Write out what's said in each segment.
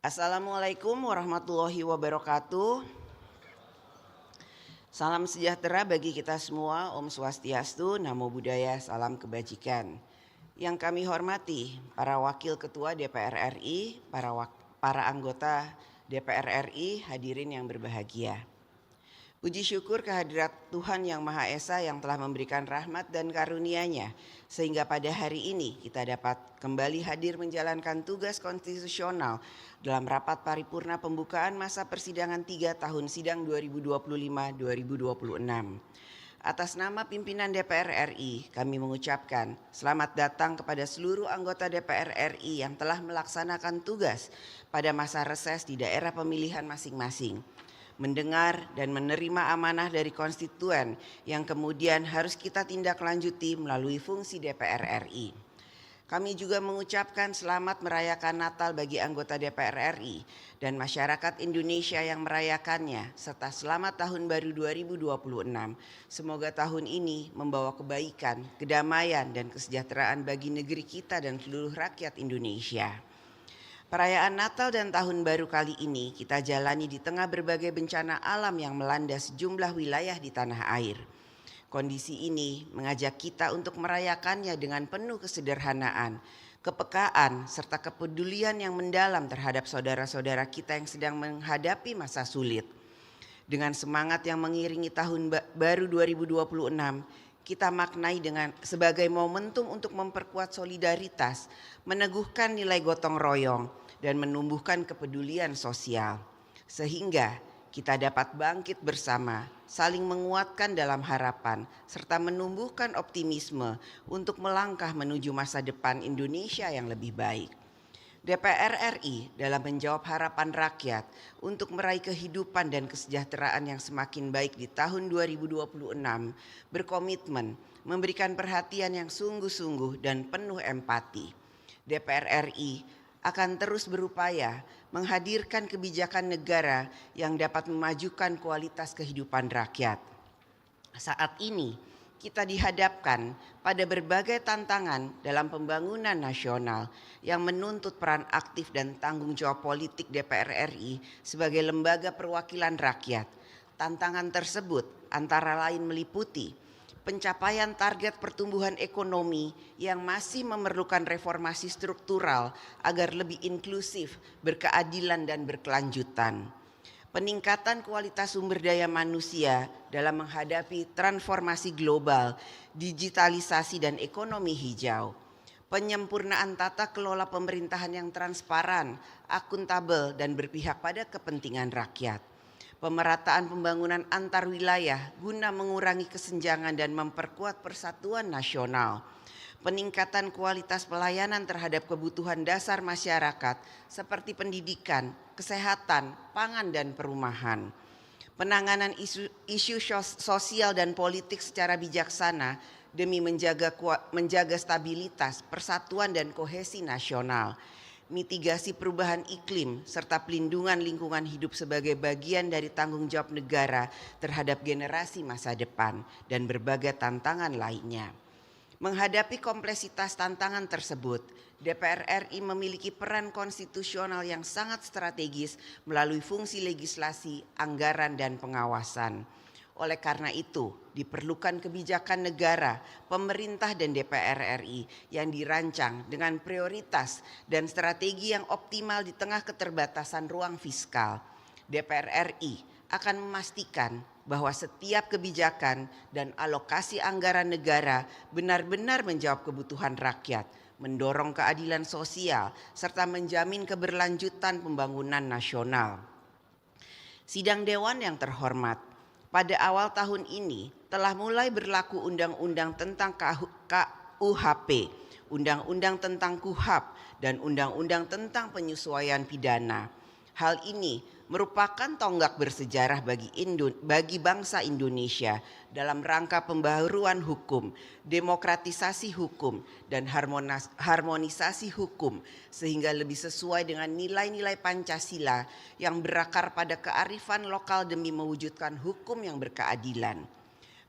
Assalamualaikum warahmatullahi wabarakatuh. Salam sejahtera bagi kita semua, Om Swastiastu, Namo Buddhaya, salam kebajikan. Yang kami hormati para Wakil Ketua DPR RI, para anggota DPR RI, hadirin yang berbahagia. Puji syukur kehadirat Tuhan Yang Maha Esa yang telah memberikan rahmat dan karunia-Nya sehingga pada hari ini kita dapat kembali hadir menjalankan tugas konstitusional dalam rapat paripurna pembukaan masa persidangan 3 tahun sidang 2025-2026. Atas nama pimpinan DPR RI, kami mengucapkan selamat datang kepada seluruh anggota DPR RI yang telah melaksanakan tugas pada masa reses di daerah pemilihan masing-masing, mendengar dan menerima amanah dari konstituen yang kemudian harus kita tindak lanjuti melalui fungsi DPR RI. Kami juga mengucapkan selamat merayakan Natal bagi anggota DPR RI dan masyarakat Indonesia yang merayakannya, serta selamat Tahun Baru 2026. Semoga tahun ini membawa kebaikan, kedamaian, dan kesejahteraan bagi negeri kita dan seluruh rakyat Indonesia. Perayaan Natal dan Tahun Baru kali ini kita jalani di tengah berbagai bencana alam yang melanda sejumlah wilayah di tanah air. Kondisi ini mengajak kita untuk merayakannya dengan penuh kesederhanaan, kepekaan, serta kepedulian yang mendalam terhadap saudara-saudara kita yang sedang menghadapi masa sulit. Dengan semangat yang mengiringi Tahun Baru 2026, kita maknai sebagai momentum untuk memperkuat solidaritas, meneguhkan nilai gotong royong, dan menumbuhkan kepedulian sosial. Sehingga kita dapat bangkit bersama, saling menguatkan dalam harapan, serta menumbuhkan optimisme untuk melangkah menuju masa depan Indonesia yang lebih baik. DPR RI dalam menjawab harapan rakyat untuk meraih kehidupan dan kesejahteraan yang semakin baik di tahun 2026 berkomitmen memberikan perhatian yang sungguh-sungguh dan penuh empati. DPR RI akan terus berupaya menghadirkan kebijakan negara yang dapat memajukan kualitas kehidupan rakyat. Saat ini kita dihadapkan pada berbagai tantangan dalam pembangunan nasional yang menuntut peran aktif dan tanggung jawab politik DPR RI sebagai lembaga perwakilan rakyat. Tantangan tersebut antara lain meliputi pencapaian target pertumbuhan ekonomi yang masih memerlukan reformasi struktural agar lebih inklusif, berkeadilan, dan berkelanjutan. Peningkatan kualitas sumber daya manusia dalam menghadapi transformasi global, digitalisasi, dan ekonomi hijau. Penyempurnaan tata kelola pemerintahan yang transparan, akuntabel, dan berpihak pada kepentingan rakyat. Pemerataan pembangunan antar wilayah guna mengurangi kesenjangan dan memperkuat persatuan nasional. Peningkatan kualitas pelayanan terhadap kebutuhan dasar masyarakat seperti pendidikan, kesehatan, pangan, dan perumahan. Penanganan isu sosial dan politik secara bijaksana demi menjaga stabilitas, persatuan, dan kohesi nasional. Mitigasi perubahan iklim serta pelindungan lingkungan hidup sebagai bagian dari tanggung jawab negara terhadap generasi masa depan dan berbagai tantangan lainnya. Menghadapi kompleksitas tantangan tersebut, DPR RI memiliki peran konstitusional yang sangat strategis melalui fungsi legislasi, anggaran, dan pengawasan. Oleh karena itu, diperlukan kebijakan negara, pemerintah, dan DPR RI yang dirancang dengan prioritas dan strategi yang optimal di tengah keterbatasan ruang fiskal. DPR RI akan memastikan bahwa setiap kebijakan dan alokasi anggaran negara benar-benar menjawab kebutuhan rakyat, mendorong keadilan sosial, serta menjamin keberlanjutan pembangunan nasional. Sidang Dewan yang terhormat, pada awal tahun ini telah mulai berlaku Undang-Undang tentang KUHP, Undang-Undang tentang KUHAP, dan Undang-Undang tentang penyesuaian pidana. Hal ini merupakan tonggak bersejarah bagi bangsa Indonesia dalam rangka pembaharuan hukum, demokratisasi hukum, dan harmonisasi hukum sehingga lebih sesuai dengan nilai-nilai Pancasila yang berakar pada kearifan lokal demi mewujudkan hukum yang berkeadilan.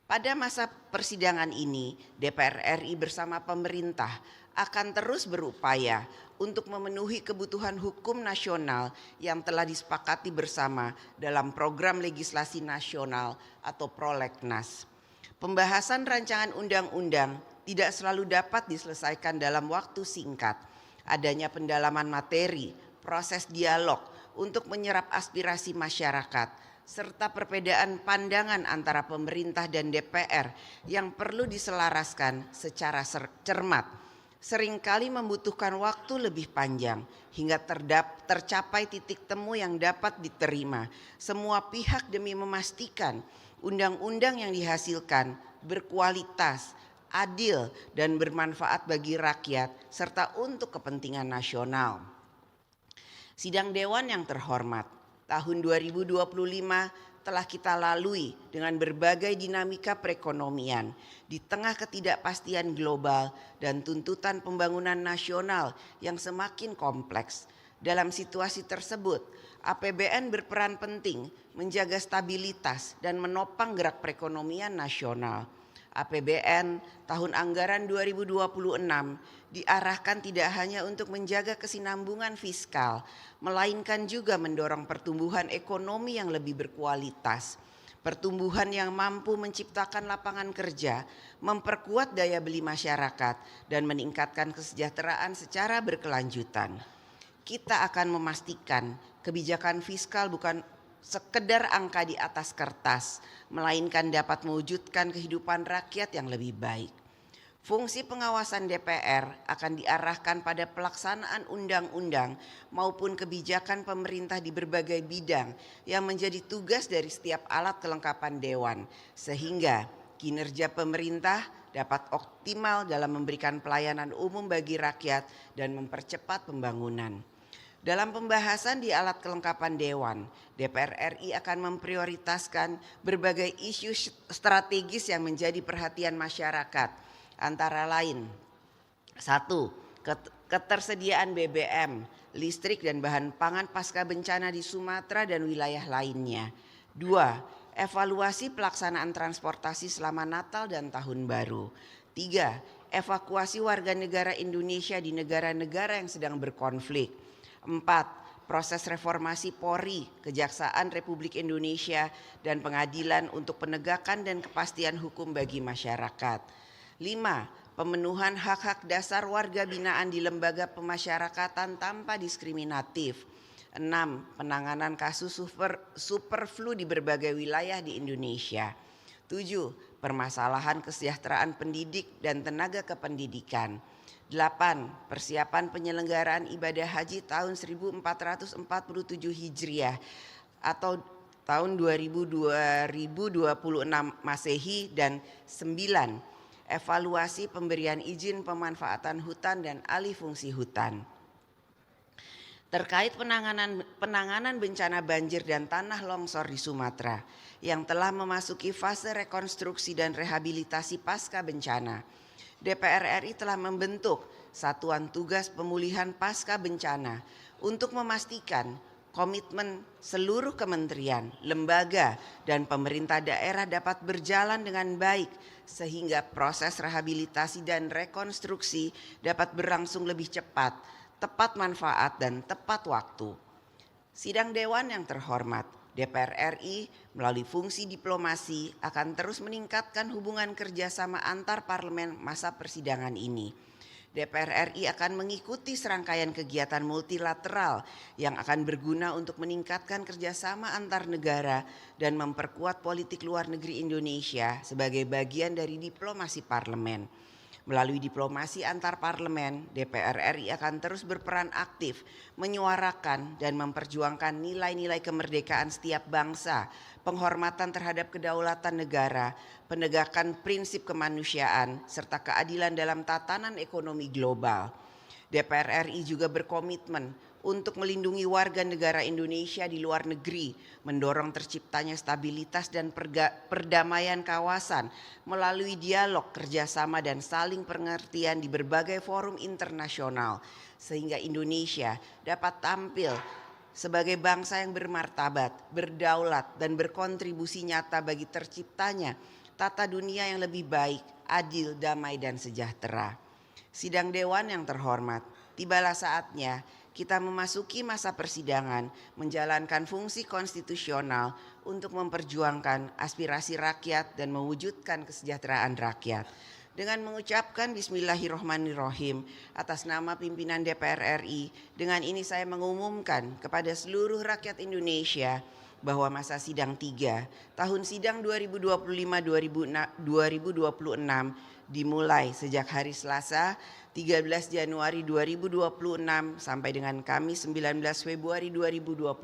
Pada masa persidangan ini, DPR RI bersama pemerintah akan terus berupaya untuk memenuhi kebutuhan hukum nasional yang telah disepakati bersama dalam program legislasi nasional atau Prolegnas. Pembahasan rancangan undang-undang tidak selalu dapat diselesaikan dalam waktu singkat. Adanya pendalaman materi, proses dialog untuk menyerap aspirasi masyarakat, serta perbedaan pandangan antara pemerintah dan DPR yang perlu diselaraskan secara cermat seringkali membutuhkan waktu lebih panjang hingga tercapai titik temu yang dapat diterima semua pihak demi memastikan undang-undang yang dihasilkan berkualitas, adil, dan bermanfaat bagi rakyat serta untuk kepentingan nasional. Sidang Dewan yang terhormat, tahun 2025 telah kita lalui dengan berbagai dinamika perekonomian di tengah ketidakpastian global dan tuntutan pembangunan nasional yang semakin kompleks. Dalam situasi tersebut, APBN berperan penting menjaga stabilitas dan menopang gerak perekonomian nasional. APBN tahun anggaran 2026 diarahkan tidak hanya untuk menjaga kesinambungan fiskal, melainkan juga mendorong pertumbuhan ekonomi yang lebih berkualitas. Pertumbuhan yang mampu menciptakan lapangan kerja, memperkuat daya beli masyarakat, dan meningkatkan kesejahteraan secara berkelanjutan. Kita akan memastikan kebijakan fiskal bukan sekedar angka di atas kertas, melainkan dapat mewujudkan kehidupan rakyat yang lebih baik. Fungsi pengawasan DPR akan diarahkan pada pelaksanaan undang-undang maupun kebijakan pemerintah di berbagai bidang yang menjadi tugas dari setiap alat kelengkapan Dewan, sehingga kinerja pemerintah dapat optimal dalam memberikan pelayanan umum bagi rakyat dan mempercepat pembangunan. Dalam pembahasan di alat kelengkapan Dewan, DPR RI akan memprioritaskan berbagai isu strategis yang menjadi perhatian masyarakat, antara lain 1. Ketersediaan BBM, listrik dan bahan pangan pasca bencana di Sumatera dan wilayah lainnya. 2. Evaluasi pelaksanaan transportasi selama Natal dan Tahun Baru. 3. Evakuasi warga negara Indonesia di negara-negara yang sedang berkonflik. 4. Proses reformasi Polri, Kejaksaan Republik Indonesia, dan pengadilan untuk penegakan dan kepastian hukum bagi masyarakat. 5. Pemenuhan hak-hak dasar warga binaan di lembaga pemasyarakatan tanpa diskriminatif. 6. Penanganan kasus superflu di berbagai wilayah di Indonesia. 7. Permasalahan kesejahteraan pendidik dan tenaga kependidikan. 8. Persiapan penyelenggaraan ibadah haji tahun 1447 Hijriah atau tahun 2026 Masehi. Dan 9. Evaluasi pemberian izin pemanfaatan hutan dan alih fungsi hutan. Terkait penanganan bencana banjir dan tanah longsor di Sumatera yang telah memasuki fase rekonstruksi dan rehabilitasi pasca bencana, DPR RI telah membentuk Satuan Tugas Pemulihan Pasca Bencana untuk memastikan komitmen seluruh kementerian, lembaga, dan pemerintah daerah dapat berjalan dengan baik sehingga proses rehabilitasi dan rekonstruksi dapat berlangsung lebih cepat, tepat manfaat, dan tepat waktu. Sidang Dewan yang terhormat, DPR RI melalui fungsi diplomasi akan terus meningkatkan hubungan kerjasama antar parlemen masa persidangan ini. DPR RI akan mengikuti serangkaian kegiatan multilateral yang akan berguna untuk meningkatkan kerjasama antar negara dan memperkuat politik luar negeri Indonesia sebagai bagian dari diplomasi parlemen. Melalui diplomasi antar parlemen, DPR RI akan terus berperan aktif menyuarakan dan memperjuangkan nilai-nilai kemerdekaan setiap bangsa, penghormatan terhadap kedaulatan negara, penegakan prinsip kemanusiaan, serta keadilan dalam tatanan ekonomi global. DPR RI juga berkomitmen untuk melindungi warga negara Indonesia di luar negeri, mendorong terciptanya stabilitas dan perdamaian kawasan melalui dialog, kerjasama, dan saling pengertian di berbagai forum internasional, sehingga Indonesia dapat tampil sebagai bangsa yang bermartabat, berdaulat, dan berkontribusi nyata bagi terciptanya tata dunia yang lebih baik, adil, damai, dan sejahtera. Sidang Dewan yang terhormat, tibalah saatnya kita memasuki masa persidangan, menjalankan fungsi konstitusional untuk memperjuangkan aspirasi rakyat dan mewujudkan kesejahteraan rakyat. Dengan mengucapkan Bismillahirrohmanirrohim atas nama pimpinan DPR RI, dengan ini saya mengumumkan kepada seluruh rakyat Indonesia bahwa masa sidang 3 tahun sidang 2025-2026 dimulai sejak hari Selasa 13 Januari 2026 sampai dengan Kamis 19 Februari 2026.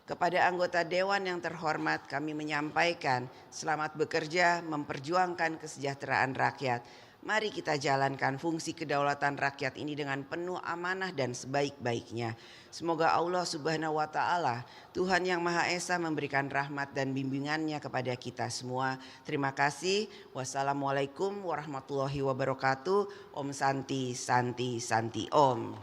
Kepada anggota Dewan yang terhormat kami menyampaikan selamat bekerja memperjuangkan kesejahteraan rakyat. Mari kita jalankan fungsi kedaulatan rakyat ini dengan penuh amanah dan sebaik-baiknya. Semoga Allah Subhanahu wa Ta'ala, Tuhan yang Maha Esa, memberikan rahmat dan bimbingannya kepada kita semua. Terima kasih. Wassalamualaikum warahmatullahi wabarakatuh. Om Santi Santi Santi Om.